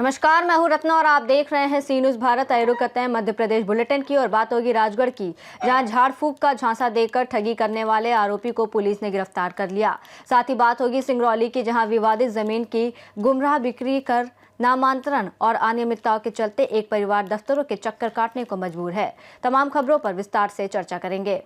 नमस्कार, मैं हूं रत्ना और आप देख रहे हैं सी न्यूज़ भारत। आए रुक करते हैं मध्य प्रदेश बुलेटिन की और बात होगी राजगढ़ की, जहां झाड़ फूंक का झांसा देकर ठगी करने वाले आरोपी को पुलिस ने गिरफ्तार कर लिया। साथ ही बात होगी सिंगरौली की, जहां विवादित जमीन की गुमराह बिक्री कर नामांतरण और अनियमितताओं के चलते एक परिवार दफ्तरों के चक्कर काटने को मजबूर है। तमाम खबरों पर विस्तार से चर्चा करेंगे।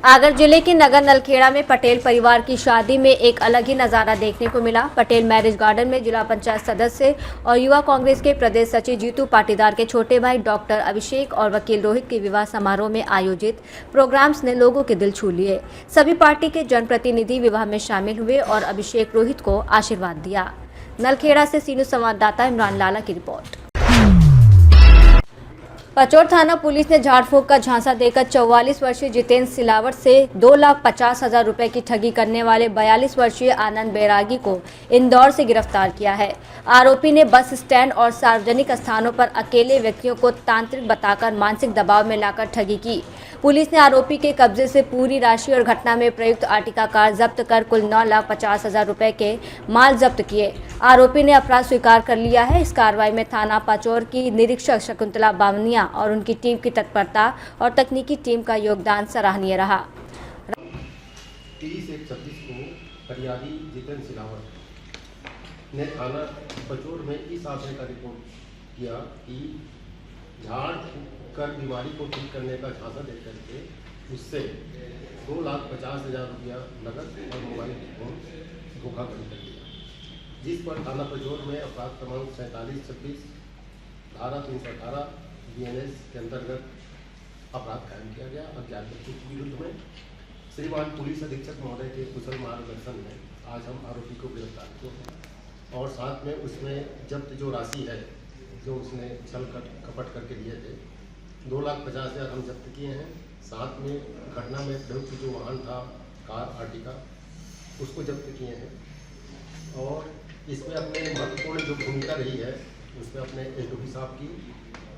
आगर जिले के नगर नलखेड़ा में पटेल परिवार की शादी में एक अलग ही नजारा देखने को मिला। पटेल मैरिज गार्डन में जिला पंचायत सदस्य और युवा कांग्रेस के प्रदेश सचिव जीतू पाटीदार के छोटे भाई डॉक्टर अभिषेक और वकील रोहित के विवाह समारोह में आयोजित प्रोग्राम्स ने लोगों के दिल छू लिए। सभी पार्टी के जनप्रतिनिधि विवाह में शामिल हुए और अभिषेक रोहित को आशीर्वाद दिया। नलखेड़ा से सी न्यूज़ संवाददाता इमरान लाला की रिपोर्ट। पचौर थाना पुलिस ने झाड़ फूंक का झांसा देकर 44 वर्षीय जितेंद्र सिलावट से 2,50,000 रुपए की ठगी करने वाले 42 वर्षीय आनंद बैरागी को इंदौर से गिरफ्तार किया है। आरोपी ने बस स्टैंड और सार्वजनिक स्थानों पर अकेले व्यक्तियों को तांत्रिक बताकर मानसिक दबाव में लाकर ठगी की। पुलिस ने आरोपी के कब्जे से पूरी राशि और घटना में प्रयुक्त आर्टिका कार जब्त कर कुल 9,50,000 रुपए के माल जब्त किए। आरोपी ने अपराध स्वीकार कर लिया है। इस कार्रवाई में थाना पचौर की निरीक्षक शकुंतला बावनिया और उनकी टीम की तत्परता और तकनीकी टीम का योगदान सराहनीय रहा। 30/1/36 को फरियादी जितेंद्र सिलावट ने थाना पचौर में इस आशय का रिपोर्ट किया कि झाड़ कर बीमारी को ठीक करने का झांसा दे करके उससे 2,50,000 रुपया नकद और मोबाइल फोन धोखाधड़ी कर दिया, जिस पर थाना पचौर में अपराध क्रमांक 4726 धारा 318 BNS के अंतर्गत अपराध कायम किया गया। अज्ञात व्यक्ति के विरुद्ध में श्रीमान पुलिस अधीक्षक महोदय के कुशल मार्गदर्शन में आज हम आरोपी को गिरफ्तार किए हैं और साथ में उसमें जब्त जो राशि है जो उसने छल कपट करके लिए थे 2,50,000 हम जब्त किए हैं। साथ में घटना में प्रयुक्त जो वाहन था कार आर्टिका उसको जब्त किए हैं और इसमें अपने महत्वपूर्ण जो भूमिका रही है उसमें अपने SDO साहब की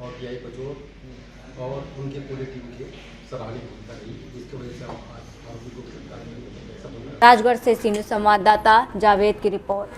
और TI पचौर और उनके पूरी टीम की सराहनीय भूमिका रही, जिसकी वजह से हम आज आरोपी को गिरफ्तार किए। राजगढ़ से सी न्यूज़ संवाददाता जावेद की रिपोर्ट।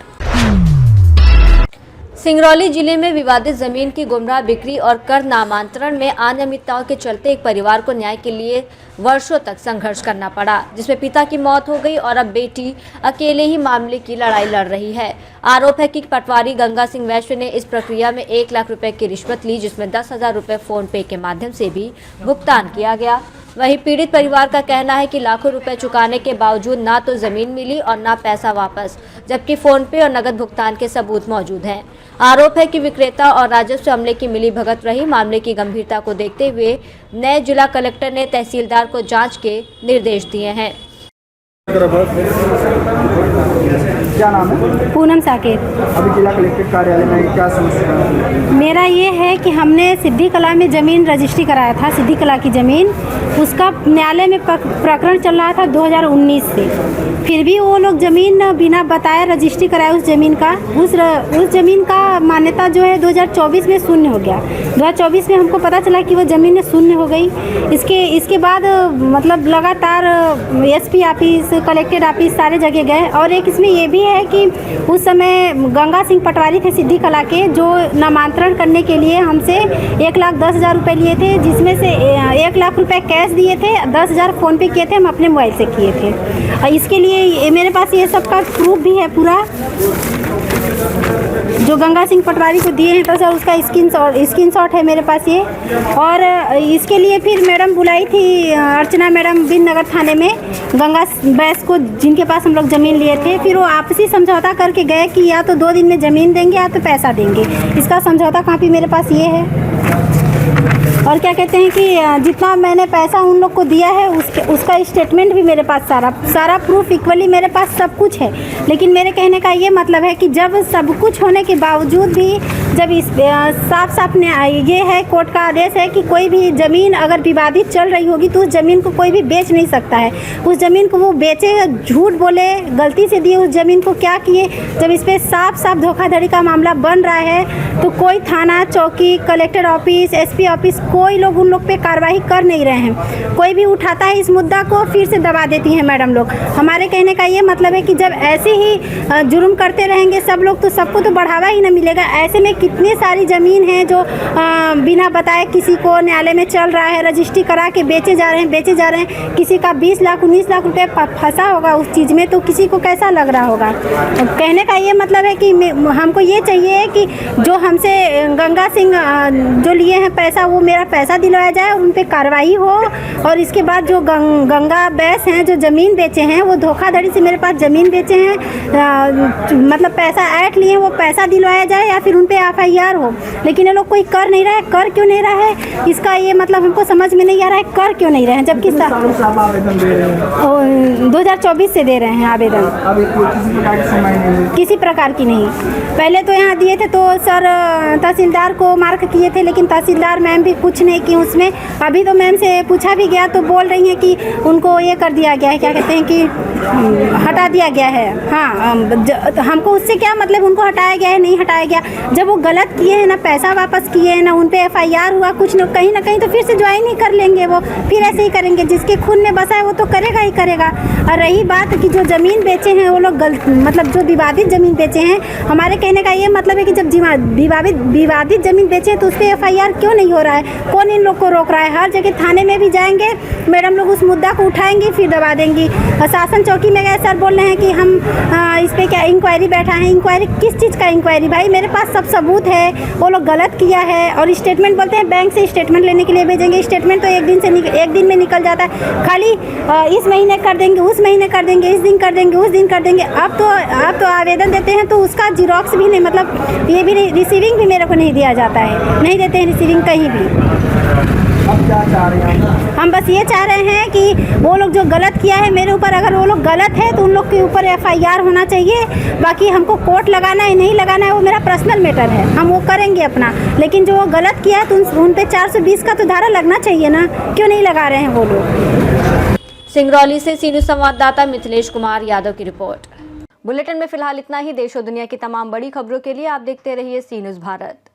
सिंगरौली जिले में विवादित जमीन की गुमराह बिक्री और कर नामांतरण में अनियमितताओं के चलते एक परिवार को न्याय के लिए वर्षों तक संघर्ष करना पड़ा, जिसमें पिता की मौत हो गई और अब बेटी अकेले ही मामले की लड़ाई लड़ रही है। आरोप है कि पटवारी गंगा सिंह वैश्य ने इस प्रक्रिया में 1 लाख रुपए की रिश्वत ली, जिसमें 10,000 रुपए फोन पे के माध्यम से भी भुगतान किया गया। वहीं पीड़ित परिवार का कहना है कि लाखों रुपए चुकाने के बावजूद ना तो जमीन मिली और ना पैसा वापस, जबकि फोन पे और नकद भुगतान के सबूत मौजूद हैं। आरोप है कि विक्रेता और राजस्व अमले की मिलीभगत रही। मामले की गंभीरता को देखते हुए नए जिला कलेक्टर ने तहसीलदार को जांच के निर्देश दिए हैं। क्या नाम है? पूनम साकेत। अभी जिला कलेक्टर कार्यालय में क्या समस्या है? मेरा ये है कि हमने सिद्धि कला में ज़मीन रजिस्ट्री कराया था, सिद्धि कला की ज़मीन, उसका न्यायालय में प्रकरण चल रहा था 2019 से। फिर भी वो लोग ज़मीन बिना बताए रजिस्ट्री कराए उस ज़मीन का, उस ज़मीन का मान्यता जो है 2024 में शून्य हो गया। 2024 में हमको पता चला कि वो ज़मीन शून्य हो गई। इसके बाद मतलब लगातार SP ऑफिस, कलेक्टर ऑफिस सारे जगह गए। और एक इसमें ये भी है कि उस समय गंगा सिंह पटवारी थे सिद्धि कला के, जो नामांतरण करने के लिए हमसे 1,10,000 रुपये लिए थे, जिसमें से 1 लाख रुपए कैश दिए थे, 10,000 फ़ोन पे किए थे, हम अपने मोबाइल से किए थे। और इसके लिए मेरे पास ये सब का प्रूफ भी है पूरा, जो गंगा सिंह पटवारी को दिए हैं तो सर उसका स्क्रीनशॉट है मेरे पास ये। और इसके लिए फिर मैडम बुलाई थी, अर्चना मैडम बिन नगर थाने में, गंगा बैस को, जिनके पास हम लोग ज़मीन लिए थे। फिर वो आपसी समझौता करके गए कि या तो 2 दिन में ज़मीन देंगे या तो पैसा देंगे। इसका समझौता कापी मेरे पास ये है। और क्या कहते हैं कि जितना मैंने पैसा उन लोग को दिया है उसका स्टेटमेंट भी मेरे पास सारा प्रूफ इक्वली मेरे पास सब कुछ है। लेकिन मेरे कहने का ये मतलब है कि जब सब कुछ होने के बावजूद भी जब इस साफ ये है, कोर्ट का आदेश है कि कोई भी ज़मीन अगर विवादित चल रही होगी तो उस ज़मीन को कोई भी बेच नहीं सकता है। उस ज़मीन को वो बेचे, झूठ बोले, गलती से दिए उस ज़मीन को क्या किए। जब इस पर साफ धोखाधड़ी का मामला बन रहा है तो कोई थाना, चौकी, कलेक्टर ऑफिस, SP ऑफिस कोई लोग उन लोग पे कार्रवाई कर नहीं रहे हैं। कोई भी उठाता है इस मुद्दा को फिर से दबा देती हैं मैडम लोग। हमारे कहने का ये मतलब है कि जब ऐसे ही जुर्म करते रहेंगे सब लोग तो सबको तो बढ़ावा ही ना मिलेगा। ऐसे में कितनी सारी ज़मीन है जो बिना बताए किसी को न्यायालय में चल रहा है, रजिस्ट्री करा के बेचे जा रहे हैं। किसी का 20 लाख 19 लाख रुपए फंसा होगा उस चीज़ में, तो किसी को कैसा लग रहा होगा। कहने का ये मतलब है कि हमको ये चाहिए कि जो हमसे गंगा सिंह जो लिए हैं पैसा, वो मेरा पैसा दिलवाया जाए, उन पे कार्रवाई हो। और इसके बाद जो गंगा बैस हैं जो ज़मीन बेचे हैं, वो धोखाधड़ी से मेरे पास ज़मीन बेचे हैं, मतलब पैसा ऐंठ लिए हैं, वो पैसा दिलवाया जाए या फिर उन पे FIR हो। लेकिन ये लोग कोई कर नहीं रहा है। कर क्यों नहीं रहा है इसका ये मतलब हमको समझ में नहीं आ रहा है। कर क्यों नहीं रहे हैं जबकि आवेदन दे रहे हैं? 2024 से दे रहे हैं आवेदन। अभी किसी प्रकार की सुनवाई नहीं हुई? किसी प्रकार की नहीं। पहले तो यहाँ दिए थे तो सर तहसीलदार को मार्क किए थे, लेकिन तहसीलदार मैम भी कुछ नहीं की उसमें। अभी तो मैम से पूछा भी गया तो बोल रही हैं कि उनको ये कर दिया गया है, क्या कहते हैं कि हटा दिया गया है। हाँ, हमको उससे क्या मतलब, उनको हटाया गया है नहीं हटाया गया। जब वो गलत किए हैं ना, पैसा वापस किए हैं ना, उन पे FIR हुआ कुछ न कहीं तो फिर से ज्वाइन ही कर लेंगे। वो फिर ऐसे ही करेंगे। जिसके खून में बसा है वो तो करेगा ही करेगा। और रही बात कि जो ज़मीन बेचे हैं वो लोग मतलब जो विवादित ज़मीन बेचे हैं, हमारे कहने का ये मतलब है कि जब विवादित ज़मीन बेचे तो उस पर FIR क्यों नहीं हो रहा है? कौन इन लोग को रोक रहा है? हर जगह थाने में भी जाएंगे, मैडम लोग उस मुद्दा को उठाएंगी फिर दबा देंगी। शासन चौकी में गए, सर बोल रहे हैं कि हम इस पर क्या इंक्वायरी बैठा है। इंक्वायरी किस चीज़ का इंक्वायरी? भाई मेरे पास सब सबूत है, वो लोग गलत किया है। और स्टेटमेंट बोलते हैं बैंक से स्टेटमेंट लेने के लिए भेजेंगे। स्टेटमेंट तो एक दिन में निकल जाता है। खाली इस महीने कर देंगे, उस महीने कर देंगे, इस दिन कर देंगे, उस दिन कर देंगे। अब तो आवेदन देते हैं तो उसका जीरोक्स भी नहीं, मतलब ये भी नहीं, रिसीविंग भी मेरे को नहीं दिया जाता है। नहीं देते हैं रिसीविंग कहीं भी। अब क्या चाह रहे हैं? हम बस ये चाह रहे हैं कि वो लोग जो गलत किया है मेरे ऊपर, अगर वो लोग गलत है तो उन लोग के ऊपर FIR होना चाहिए। बाकी हमको कोर्ट लगाना है नहीं लगाना है वो मेरा पर्सनल मैटर है, हम वो करेंगे अपना। लेकिन जो वो गलत किया है तो उन पे 420 का तो धारा लगना चाहिए ना, क्यों नहीं लगा रहे हैं वो लोग। सिंगरौली से सी न्यूज़ संवाददाता मिथिलेश कुमार यादव की रिपोर्ट। बुलेटिन में फिलहाल इतना ही। देश और दुनिया की तमाम बड़ी खबरों के लिए आप देखते रहिए सी न्यूज़ भारत।